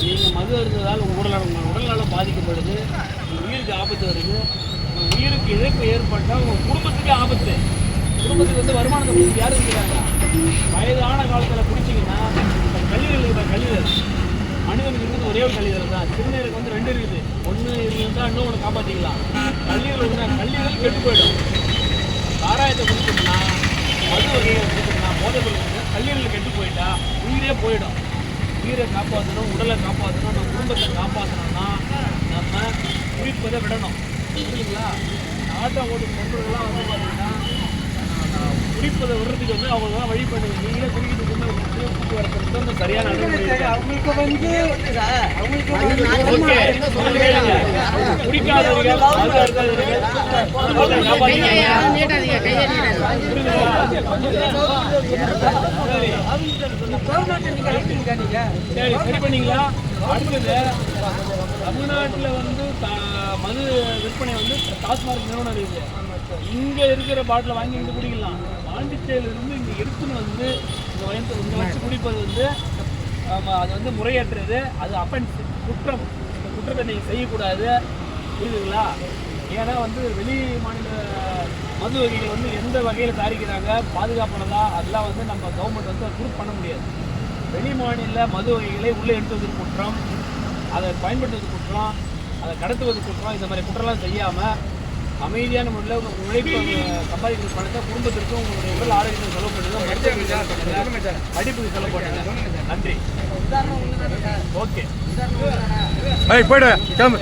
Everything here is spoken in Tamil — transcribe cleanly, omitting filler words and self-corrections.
நீங்கள் மது அருந்ததால் உங்கள் உடல்நலம் பாதிக்கப்படுது, உங்கள் உயிருக்கு ஆபத்து வருது. உங்கள் உயிருக்கு இழப்பு ஏற்பட்டால் உங்கள் குடும்பத்துக்கே ஆபத்து. குடும்பத்துக்கு வந்து வருமானத்தை கொடுத்து யாரும் இருக்கிறாங்க. வயதான காலத்தில் குடிச்சிங்கன்னா கல்லீரல் இருக்கிற கல்லீரல் மனிதனுக்கு இருக்கிறது ஒரே ஒரு கல்லீரல் தான். சிறுநீருக்கு வந்து 2 இருக்குது. ஒன்று இருந்தால் இன்னொன்று காப்பாற்றிக்கலாம். கல்லீரல் இருந்தால் கல்லீரல் கெட்டு போயிடும். சாராயத்தை குடிச்சோம்னா, மது வகையை குடிச்சோம்னா, போதைப் பொருள் கல்லீரல் கெட்டு போயிட்டா உயிரே போயிடும். உயிரை காப்பாற்றணும், உடலை காப்பாற்றணும், நம்ம குடும்பத்தை காப்பாற்றணும்னா நம்ம குடிப்பதை விடணும். புரியுதுங்களா? நாட்டை ஓட்டு நண்பர்கள்லாம் வந்து பார்த்தீங்கன்னா குடிப்பதை விடுறதுக்கு வந்து அவங்களாம் வழி பண்ணுங்க. நீங்களே குடிக்கிறதுக்கு போக்குவரத்து வந்து சரியான குடிக்காதவர்கள் சரி பண்ணீங்களா? அடுத்தது தமிழ்நாட்டில் வந்து மது விற்பனை வந்து டாஸ்மாக் நிறுவனம் இருக்குது. இங்கே இருக்கிற பாட்டில் வாங்கி இங்கே குடிக்கலாம். பாண்டிச்சேரியிலிருந்து இங்கே எடுத்துன்னு வந்து இங்கே வச்சு குடிப்பது வந்து அது வந்து முறையற்றது. அது அஃபென்ஸ், குற்றம். இந்த குற்றத்தை நீங்கள் செய்யக்கூடாது. புரியுதுங்களா? ஏன்னா வந்து வெளி மாநில மது வகைகள் வந்து எந்த வகையில் தயாரிக்கிறாங்க, பாதுகாப்பானதா, அதெல்லாம் வந்து நம்ம கவர்மெண்ட் வந்து ப்ரூவ் பண்ண முடியாது. வெளி மாநில மது வகைகளை உள்ளே எடுத்துவது குற்றம், அதை பயன்படுத்துவது குற்றம், அதை கடத்துவது குற்றம். இந்த மாதிரி குற்றம்லாம் செய்யாமல் அமைதியான முறையில் உங்கள் உழைப்பு சம்பாதிக்கிற பணத்தை குடும்பத்திற்கும் உங்களுடைய உடல் ஆரோக்கியத்தை செலவு பண்ணுங்க, மருத்துவ படிப்புக்கு செலவு பண்ணுங்க. நன்றி. ஓகே, போய்டு கிளம்பு.